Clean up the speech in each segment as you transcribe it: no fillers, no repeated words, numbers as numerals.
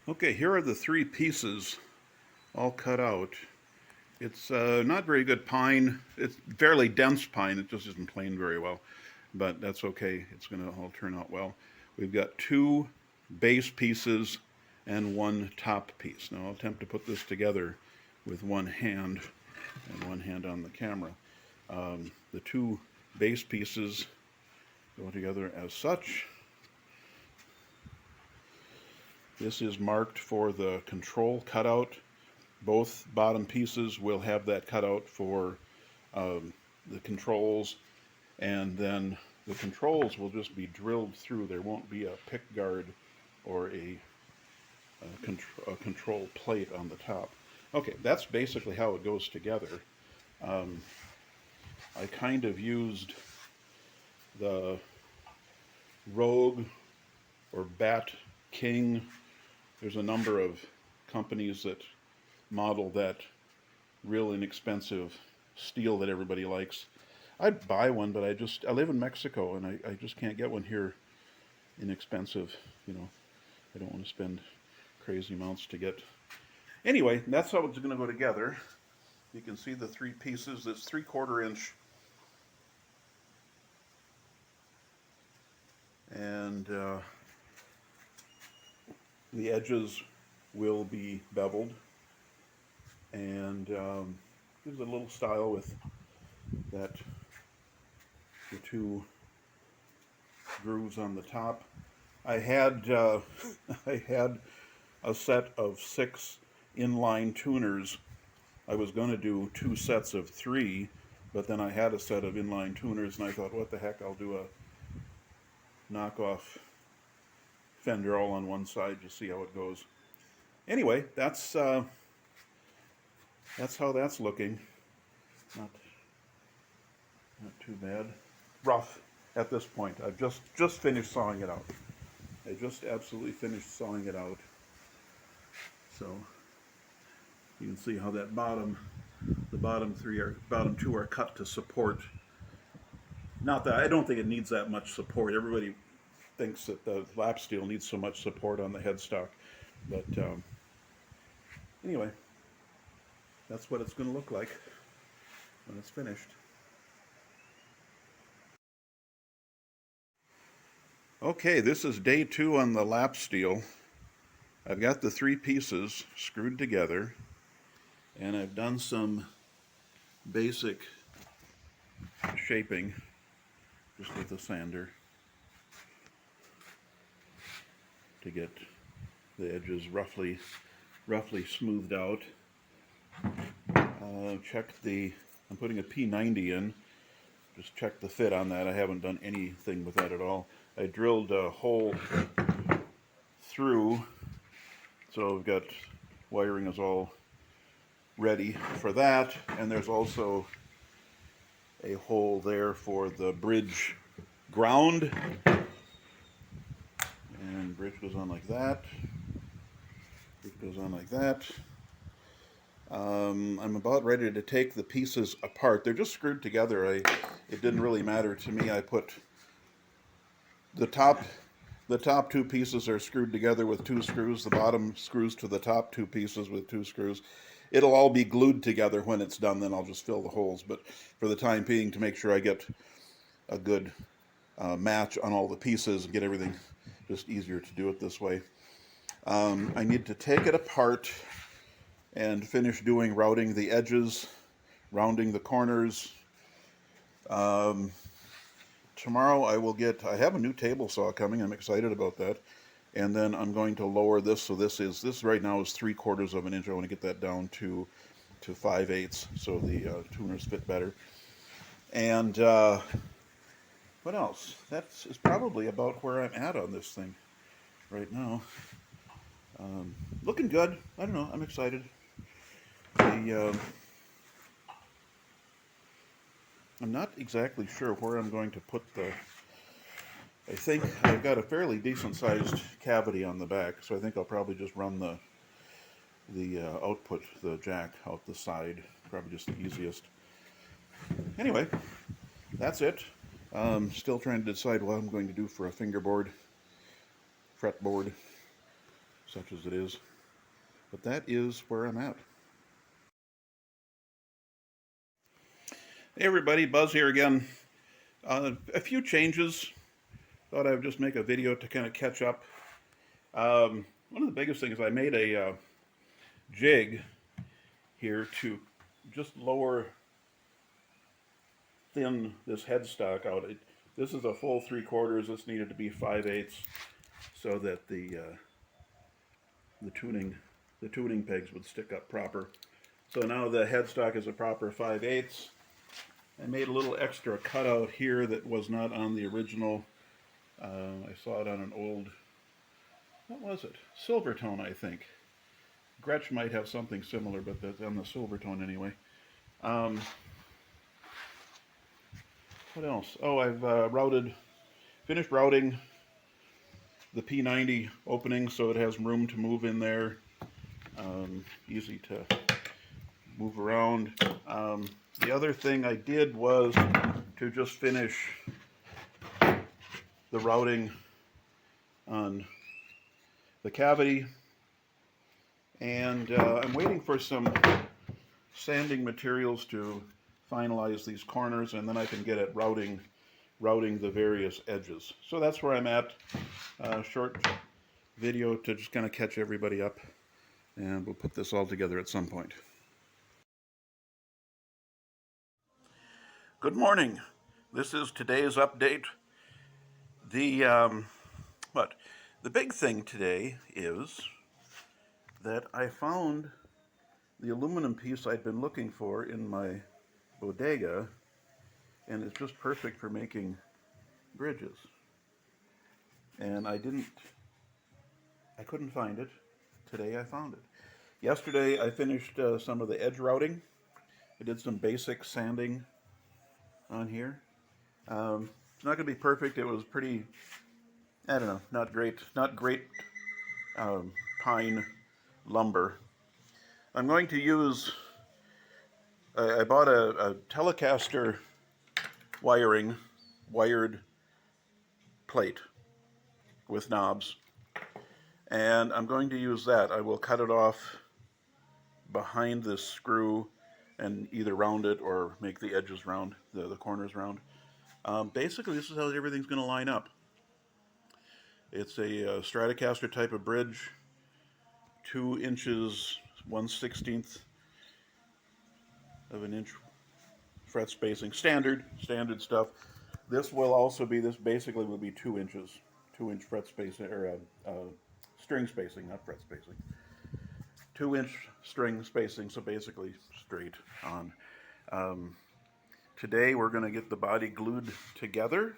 Okay, here are the three pieces all cut out. It's not very good pine. It's fairly dense pine. It just isn't planed very well, but that's okay. It's going to all turn out well. We've got two base pieces and one top piece. Now I'll attempt to put this together with one hand and one hand on the camera. The two base pieces go together as such. This is marked for the control cutout. Both bottom pieces will have that cutout for the controls, and then the controls will just be drilled through. There won't be a pick guard or a control plate on the top. Okay, that's basically how it goes together. Um, I kind of used the Rogue or Bat King. There's a number of companies that model that real inexpensive steel that everybody likes. I'd buy one, but I live in Mexico and I just can't get one here inexpensive. You know, I don't want to spend crazy amounts to get. Anyway, that's how it's going to go together. You can see the three pieces. It's 3/4 inch, and the edges will be beveled, and gives it a little style with that the two grooves on the top. I had I had a set of 6 inline tuners. I was going to do 2 sets of 3, but then I had a set of inline tuners, and I thought, what the heck? I'll do a knockoff fender all on one side. Just see how it goes. Anyway, that's how that's looking. Not too bad. Rough at this point. I've just finished sawing it out. I just absolutely finished sawing it out. So you can see how that the bottom two are cut to support. Not that I don't think it needs that much support. Everybody thinks that the lap steel needs so much support on the headstock, but anyway, that's what it's going to look like when it's finished. Okay, this is day 2 on the lap steel. I've got the 3 pieces screwed together, and I've done some basic shaping just with a sander to get the edges roughly smoothed out. I'm putting a P90 in. Just check the fit on that. I haven't done anything with that at all. I drilled a hole through, so I've got wiring is all ready for that, and there's also a hole there for the bridge ground, and bridge goes on like that. Bridge goes on like that. I'm about ready to take the pieces apart. They're just screwed together. It didn't really matter to me. I put the top 2 pieces are screwed together with 2 screws. The bottom screws to the top 2 pieces with 2 screws. It'll all be glued together when it's done. Then I'll just fill the holes. But for the time being, to make sure I get a good match on all the pieces and get everything just easier to do it this way, I need to take it apart and finish routing the edges, rounding the corners. Tomorrow I have a new table saw coming. I'm excited about that. And then I'm going to lower this. So this right now is 3/4 of an inch. I want to get that down to 5/8 so the tuners fit better. And what else? Is probably about where I'm at on this thing right now. Looking good. I don't know. I'm excited. I'm not exactly sure where I'm going to put I think I've got a fairly decent sized cavity on the back, so I think I'll probably just run the output, the jack, out the side. Probably just the easiest. Anyway, that's it. Still trying to decide what I'm going to do for a fingerboard, fretboard. such as it is. But that is where I'm at. Hey everybody, Buzz here again. A few changes. Thought I would just make a video to kind of catch up. One of the biggest things, I made a jig here to just thin this headstock out. This is a full 3/4. This needed to be 5/8 so that the tuning pegs would stick up proper. So now the headstock is a proper 5/8. I made a little extra cutout here that was not on the original. I saw it on an old, what was it? Silvertone, I think. Gretsch might have something similar, but that's on the Silvertone anyway. What else? Oh, I've finished routing the P90 opening so it has room to move in there. Easy to move around. The other thing I did was to just finish the routing on the cavity, and I'm waiting for some sanding materials to finalize these corners, and then I can get at routing the various edges. So that's where I'm at. Short video to just kind of catch everybody up, and we'll put this all together at some point. Good morning. This is today's update. The big thing today is that I found the aluminum piece I'd been looking for in my bodega, and it's just perfect for making bridges. And I couldn't find it. Today I found it. Yesterday I finished some of the edge routing. I did some basic sanding on here. It's not going to be perfect. It was pretty, I don't know, not great pine lumber. I'm going to use, I bought a Telecaster wired plate with knobs, and I'm going to use that. I will cut it off behind this screw and either round it or make the edges round, the corners round. Basically, this is how everything's going to line up. It's a Stratocaster type of bridge, 2 inches 1/16 of an inch fret spacing, standard stuff. This will also be, this basically will be 2 inches, 2-inch fret spacing, or string spacing, not fret spacing. 2-inch string spacing, so basically straight on. Today we're going to get the body glued together.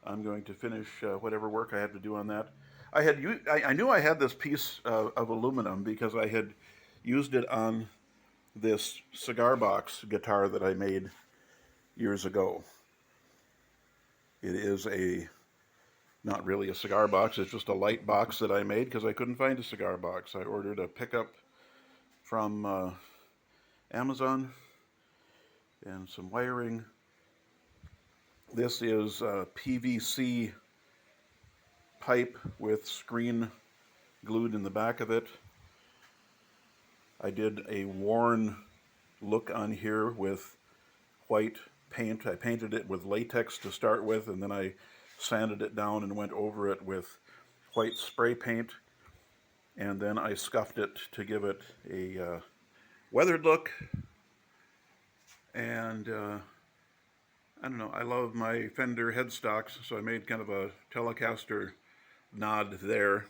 I'm going to finish whatever work I have to do on that. I knew I had this piece of aluminum because I had used it on this cigar box guitar that I made years ago. It is not really a cigar box, it's just a light box that I made because I couldn't find a cigar box. I ordered a pickup from Amazon and some wiring. This is a PVC pipe with screen glued in the back of it. I did a worn look on here with white paint. I painted it with latex to start with, and then I sanded it down and went over it with white spray paint, and then I scuffed it to give it a weathered look. And I don't know, I love my Fender headstocks, so I made kind of a Telecaster nod there,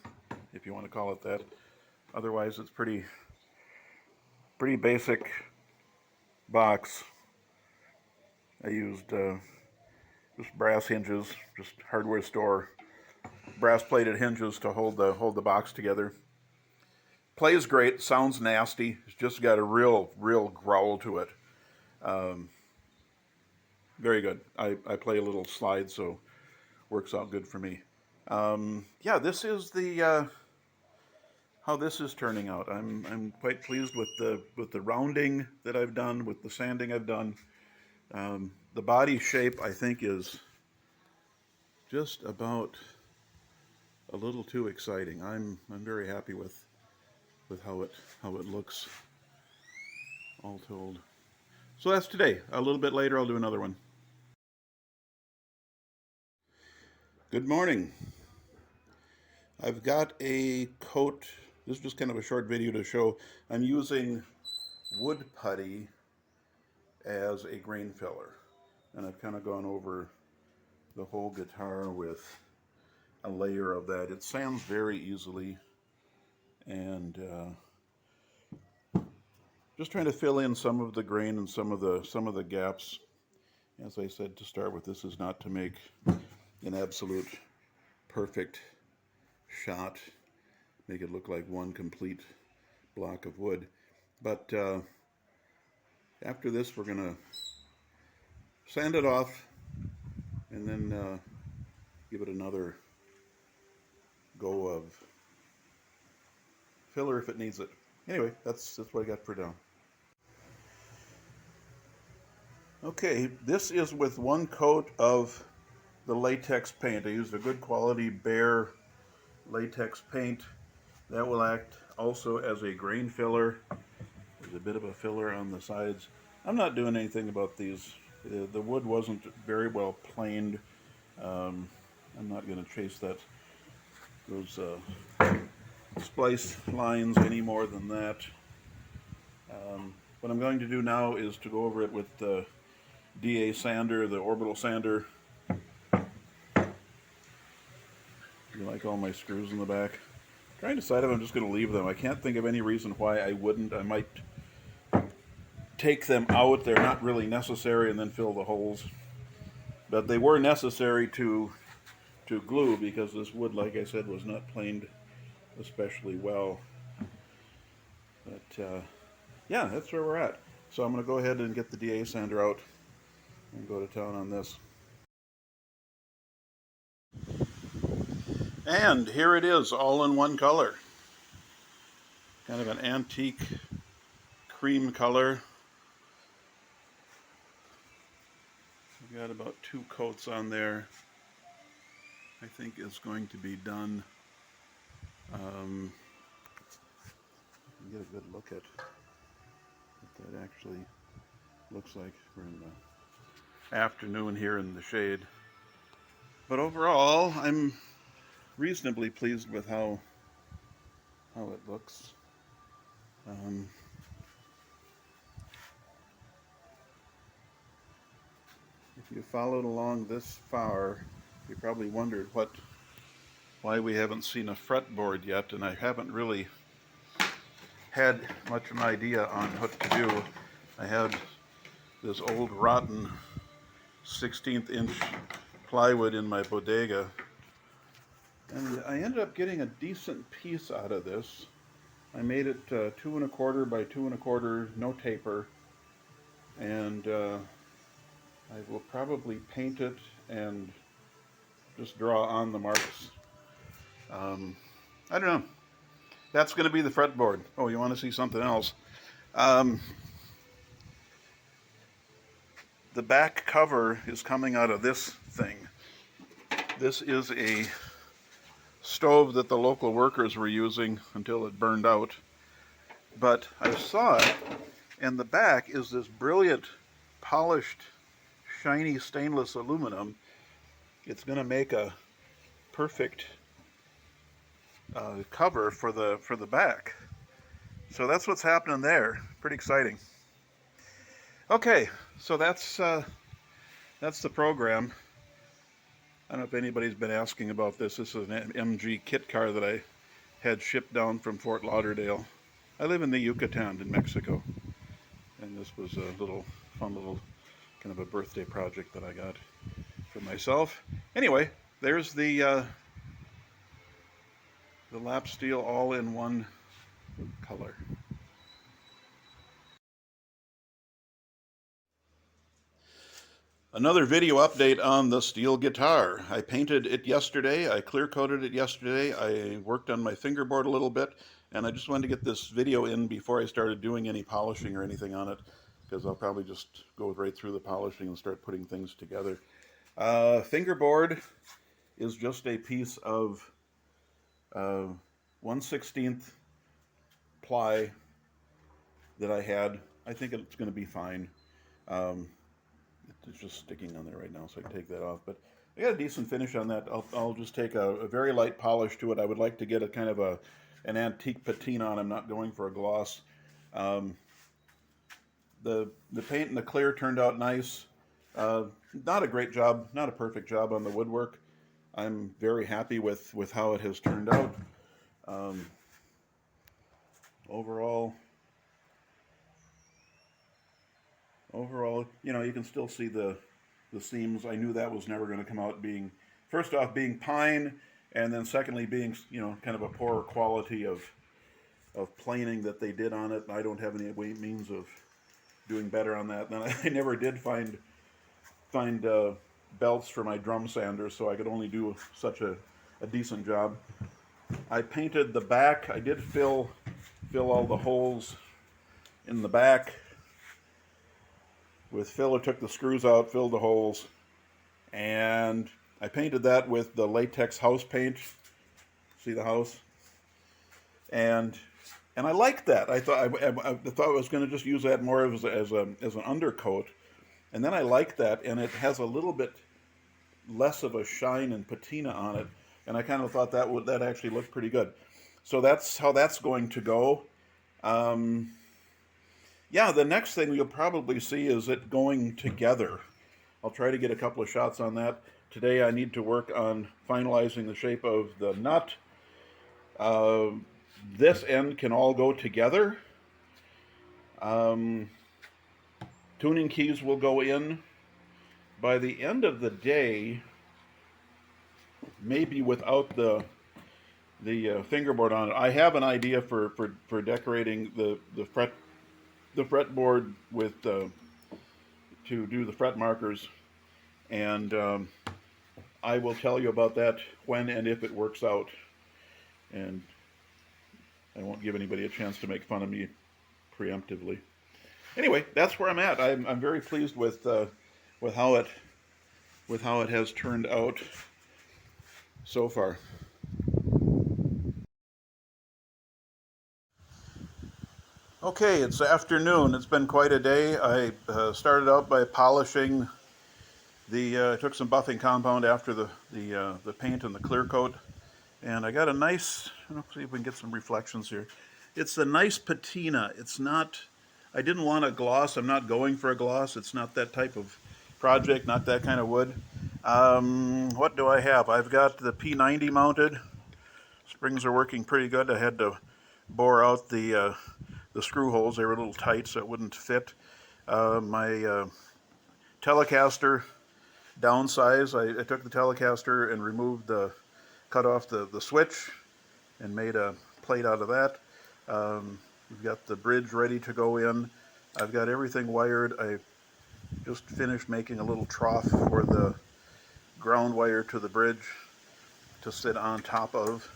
if you want to call it that. Otherwise, it's pretty basic box. I used just brass hinges, just hardware store brass plated hinges to hold the box together. Plays great, sounds nasty. It's just got a real growl to it. Very good. I play a little slide, so works out good for me. Yeah, this is the how this is turning out. I'm quite pleased with the rounding that I've done, with the sanding I've done. The body shape, I think, is just about a little too exciting. I'm very happy with how it looks, all told. So that's today. A little bit later I'll do another one. Good morning. I've got a coat. This is just kind of a short video to show. I'm using wood putty as a grain filler, and I've kind of gone over the whole guitar with a layer of that. It sands very easily, and just trying to fill in some of the grain and some of the gaps. As I said to start with, this is not to make an absolute perfect shot, make it look like one complete block of wood. But after this, we're gonna sand it off and then give it another go of filler if it needs it. Anyway, that's what I got for now. Okay, this is with one coat of the latex paint. I used a good quality bare latex paint. That will act also as a grain filler. There's a bit of a filler on the sides. I'm not doing anything about these. The wood wasn't very well planed. I'm not going to chase those splice lines any more than that. What I'm going to do now is to go over it with the DA sander, the orbital sander. You like all my screws in the back? I'm trying to decide if I'm just going to leave them. I can't think of any reason why I wouldn't. I might take them out. They're not really necessary, and then fill the holes. But they were necessary to glue because this wood, like I said, was not planed especially well. But yeah, that's where we're at. So I'm going to go ahead and get the DA sander out and go to town on this. And here it is, all in one color. Kind of an antique cream color. I've got about 2 coats on there. I think it's going to be done. Get a good look at what that actually looks like. We're in the afternoon here in the shade. But overall, I'm reasonably pleased with how it looks. If you followed along this far, you probably wondered why we haven't seen a fretboard yet, and I haven't really had much of an idea on what to do. I had this old rotten 16th inch plywood in my bodega, and I ended up getting a decent piece out of this. I made it 2 1/4 by 2 1/4, no taper, and I will probably paint it and just draw on the marks. I don't know. That's going to be the fretboard. Oh, you want to see something else? The back cover is coming out of this thing. This is a stove that the local workers were using until it burned out. But I saw it, and the back is this brilliant, polished, shiny stainless aluminum. It's going to make a perfect cover for the back. So that's what's happening there. Pretty exciting. Okay, so that's the program. I don't know if anybody's been asking about this. This is an MG kit car that I had shipped down from Fort Lauderdale. I live in the Yucatan in Mexico, and this was a fun little kind of a birthday project that I got for myself. Anyway, there's the lap steel all in one color. Another video update on the steel guitar. I painted it yesterday, I clear coated it yesterday, I worked on my fingerboard a little bit, and I just wanted to get this video in before I started doing any polishing or anything on it, because I'll probably just go right through the polishing and start putting things together. Fingerboard is just a piece of 1/16 ply that I had. I think it's going to be fine. Um, it's just sticking on there right now, so I can take that off. But I got a decent finish on that. I'll just take a very light polish to it. I would like to get a kind of an antique patina on. I'm not going for a gloss. Um, the paint and the clear turned out nice. Not a great job, not a perfect job on the woodwork. I'm very happy with how it has turned out. Um, overall, you know, you can still see the seams. I knew that was never going to come out being, first off, being pine, and then secondly being, you know, kind of a poorer quality of planing that they did on it. I don't have any means of doing better on that. And I never did find belts for my drum sanders, so I could only do such a decent job. I painted the back. I did fill all the holes in the back with filler. Took the screws out, filled the holes, and I painted that with the latex house paint. See the house? And I liked that. I thought I was going to just use that more as an undercoat, and then I liked that, and it has a little bit less of a shine and patina on it, and I kind of thought that actually looked pretty good. So that's how that's going to go. Yeah, the next thing you'll probably see is it going together. I'll try to get a couple of shots on that. Today I need to work on finalizing the shape of the nut. This end can all go together. Tuning keys will go in. By the end of the day, maybe without the fingerboard on it, I have an idea for decorating the fretboard with to do the fret markers, and I will tell you about that when and if it works out, and I won't give anybody a chance to make fun of me preemptively. Anyway, that's where I'm at. I'm very pleased with how it has turned out so far. Okay, it's afternoon. It's been quite a day. I started out by polishing I took some buffing compound after the paint and the clear coat, and I got a nice, let's see if we can get some reflections here. It's a nice patina. It's not, I didn't want a gloss. I'm not going for a gloss. It's not that type of project, not that kind of wood. What do I have? I've got the P90 mounted. Springs are working pretty good. I had to bore out the screw holes. They were a little tight, so it wouldn't fit. My Telecaster downsize. I took the Telecaster and cut off the switch and made a plate out of that. We've got the bridge ready to go in. I've got everything wired. I just finished making a little trough for the ground wire to the bridge to sit on top of.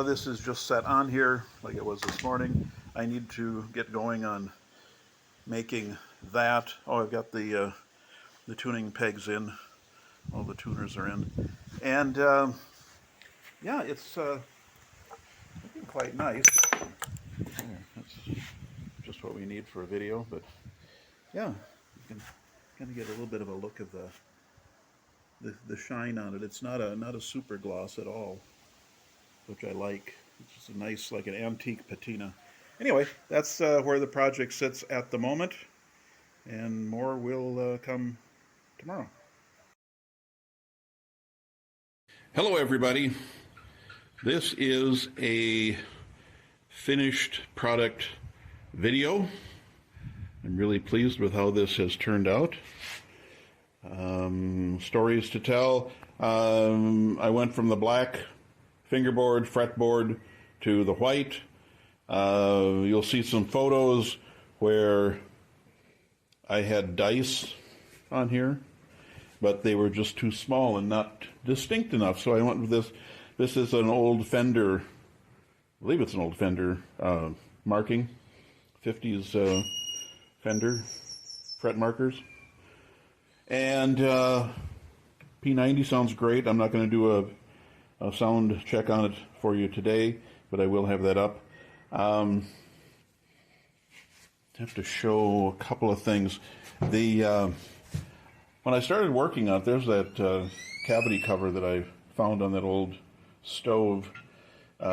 This is just set on here like it was this morning. I need to get going on making that. Oh, I've got the tuning pegs in. All the tuners are in. And yeah, it's looking quite nice. That's just what we need for a video, but yeah, you can kind of get a little bit of a look of the shine on it. It's not a super gloss at all, which I like. It's just a nice, like an antique patina. Anyway, that's where the project sits at the moment, and more will come tomorrow. Hello everybody. This is a finished product video. I'm really pleased with how this has turned out. Stories to tell. I went from the black fingerboard, fretboard to the white. You'll see some photos where I had dice on here, but they were just too small and not distinct enough. So I went with this. This is an old Fender, I believe it's an old Fender marking, 50s Fender fret markers. And P90 sounds great. I'm not going to do sound check on it for you today, but I will have that up. Have to show a couple of things. When I started working on it, there's that cavity cover that I found on that old stove. I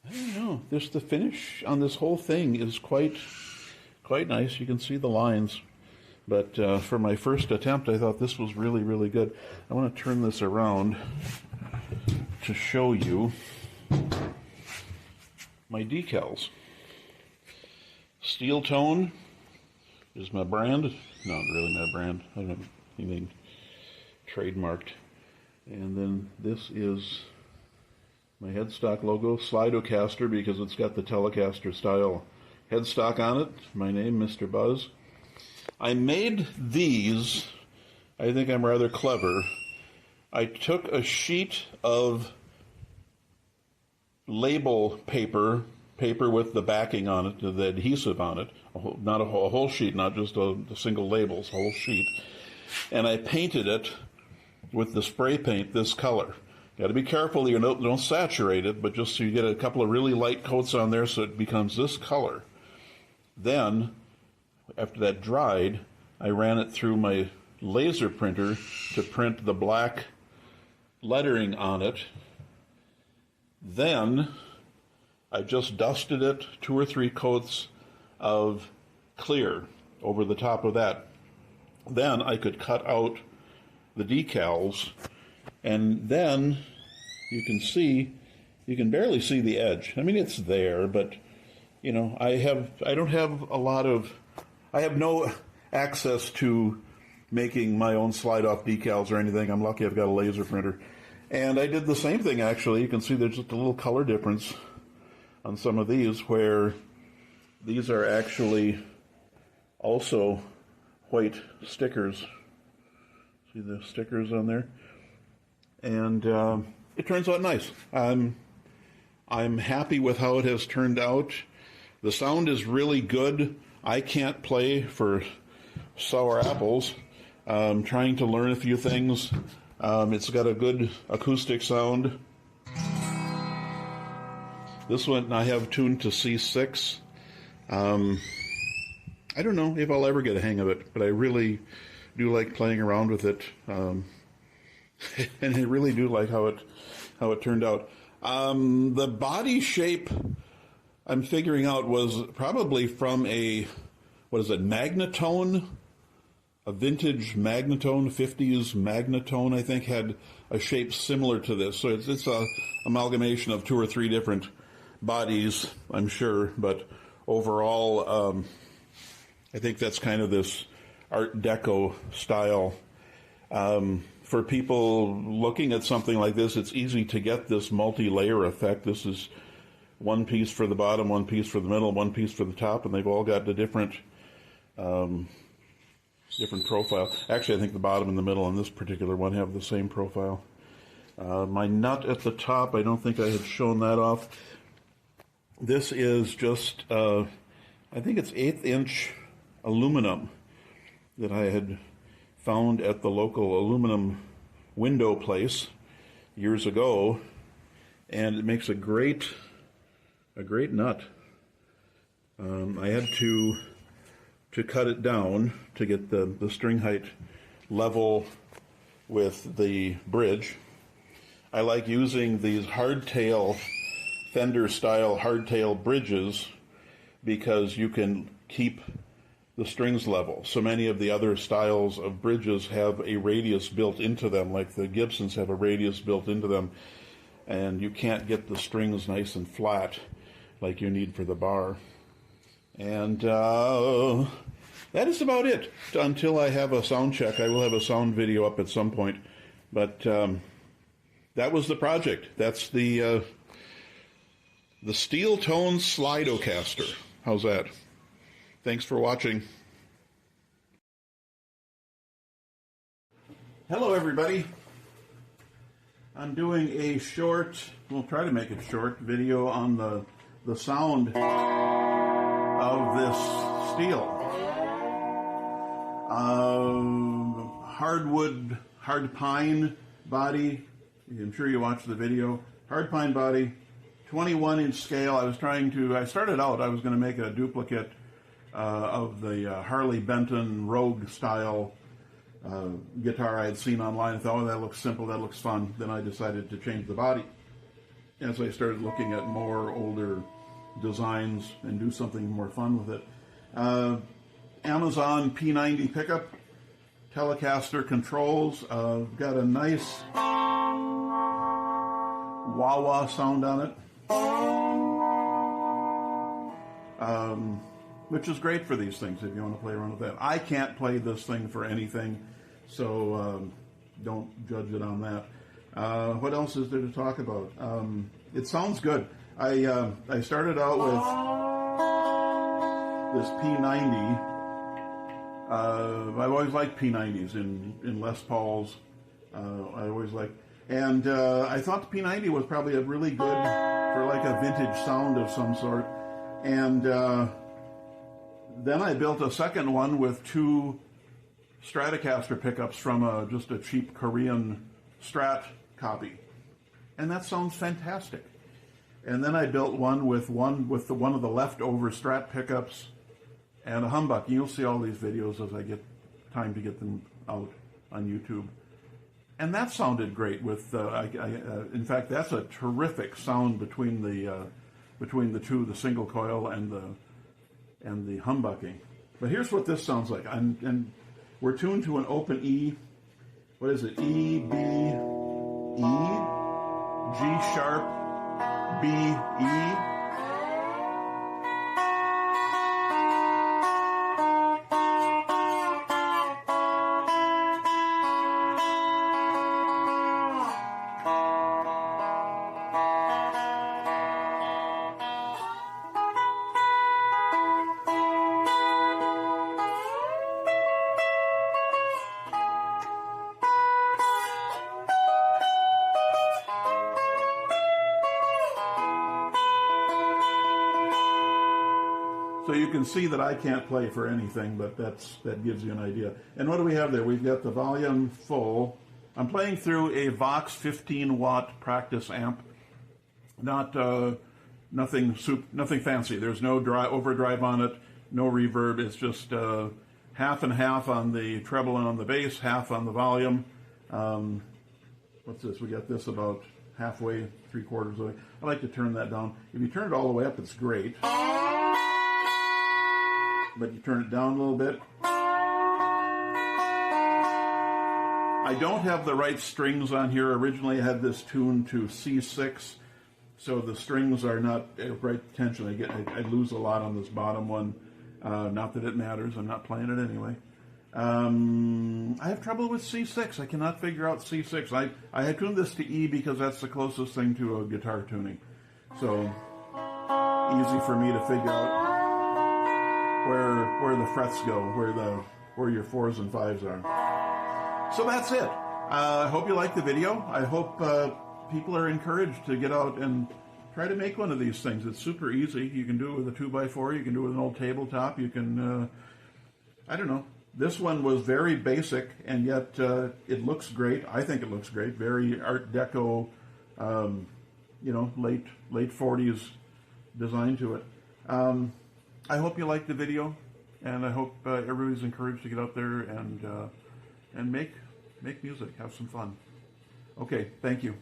don't know. The finish on this whole thing is quite nice. You can see the lines. But for my first attempt, I thought this was really, really good. I want to turn this around to show you my decals. Steel Tone is my brand. Not really my brand. I don't have anything trademarked. And then this is my Headstock logo, Slidocaster, because it's got the Telecaster style headstock on it. My name, Mr. Buzz. I made these, I think I'm rather clever. I took a sheet of label paper with the backing on it, the adhesive on it, not a whole sheet, not just a single label, a whole sheet, and I painted it with the spray paint this color. Got to be careful you don't saturate it, but just so you get a couple of really light coats on there so it becomes this color. Then, after that dried, I ran it through my laser printer to print the black lettering on it. Then I just dusted it 2 or 3 coats of clear over the top of that. Then I could cut out the decals, and then you can barely see the edge. I mean, it's there, but you know, I have no access to making my own slide-off decals or anything. I'm lucky I've got a laser printer. And I did the same thing, actually. You can see there's just a little color difference on some of these, where these are actually also white stickers. See the stickers on there? And it turns out nice. I'm happy with how it has turned out. The sound is really good. I can't play for sour apples. I'm trying to learn a few things. It's got a good acoustic sound. This one I have tuned to C6. I don't know if I'll ever get a hang of it, but I really do like playing around with it. And I really do like how it turned out. The body shape I'm figuring out was probably from a Magnatone, a vintage Magnatone, 50s Magnatone, I think, had a shape similar to this. So it's a amalgamation of 2 or 3 different bodies, I'm sure, but overall, I think that's kind of this Art Deco style. For people looking at something like this, it's easy to get this multi-layer effect. This is one piece for the bottom, one piece for the middle, one piece for the top, and they've all got a different profile. Actually, I think the bottom and the middle on this particular one have the same profile. My nut at the top, I don't think I had shown that off. This is just, I think it's 1/8 inch aluminum that I had found at the local aluminum window place years ago, and it makes a great nut. I had to cut it down to get the string height level with the bridge. I like using these hardtail, Fender style hardtail bridges, because you can keep the strings level. So many of the other styles of bridges have a radius built into them, like the Gibsons have a radius built into them, and you can't get the strings nice and flat like you need for the bar. And that is about it. Until I have a sound check, I will have a sound video up at some point. But that was the project. That's the Steel Tone Slidocaster. How's that? Thanks for watching. Hello, everybody. I'm doing a short, we'll try to make it short, video on the sound of this steel. Hardwood, hard pine body I'm sure you watched the video. Hard pine body, 21-inch scale. I started out, I was going to make a duplicate of the Harley Benton Rogue style guitar I had seen online. I thought, oh, that looks simple, that looks fun. Then I decided to change the body. As I started looking at more older designs and do something more fun with it. Amazon P90 pickup, Telecaster controls, got a nice wah-wah sound on it, which is great for these things if you want to play around with that. I can't play this thing for anything, so don't judge it on that. What else is there to talk about? It sounds good. I started out with this P90. I've always liked P90s in Les Pauls. I always liked, and I thought the P90 was probably a really good for like a vintage sound of some sort. And then I built a second one with two Stratocaster pickups from just a cheap Korean Strat copy, and that sounds fantastic. And then I built one with one of the leftover Strat pickups and a humbucker. You'll see all these videos as I get time to get them out on YouTube. And that sounded great with, in fact, that's a terrific sound between the two, the single coil and the humbucking. But here's what this sounds like. And we're tuned to an open E. What is it? E, B, E, G sharp, B, E. So you can see that I can't play for anything, but that gives you an idea. And what do we have there? We've got the volume full. I'm playing through a Vox 15-watt practice amp. Nothing fancy. There's no overdrive on it, no reverb. It's just half and half on the treble and on the bass, half on the volume. What's this? We got this about halfway, 3/4 away. I like to turn that down. If you turn it all the way up, it's great. But you turn it down a little bit. I don't have the right strings on here. Originally I had this tuned to C6, so the strings are not at right tension. I lose a lot on this bottom one. Not that it matters. I'm not playing it anyway. I have trouble with C6. I cannot figure out C6. I had tuned this to E because that's the closest thing to a guitar tuning. So easy for me to figure out where the frets go, where your 4s and 5s are. So that's it. I hope you liked the video. I hope people are encouraged to get out and try to make one of these things. It's super easy. You can do it with a 2x4. You can do it with an old tabletop. You can, I don't know. This one was very basic, and yet it looks great. I think it looks great. Very Art Deco, late 40s design to it. I hope you liked the video, and I hope everybody's encouraged to get out there and make music, have some fun. Okay, thank you.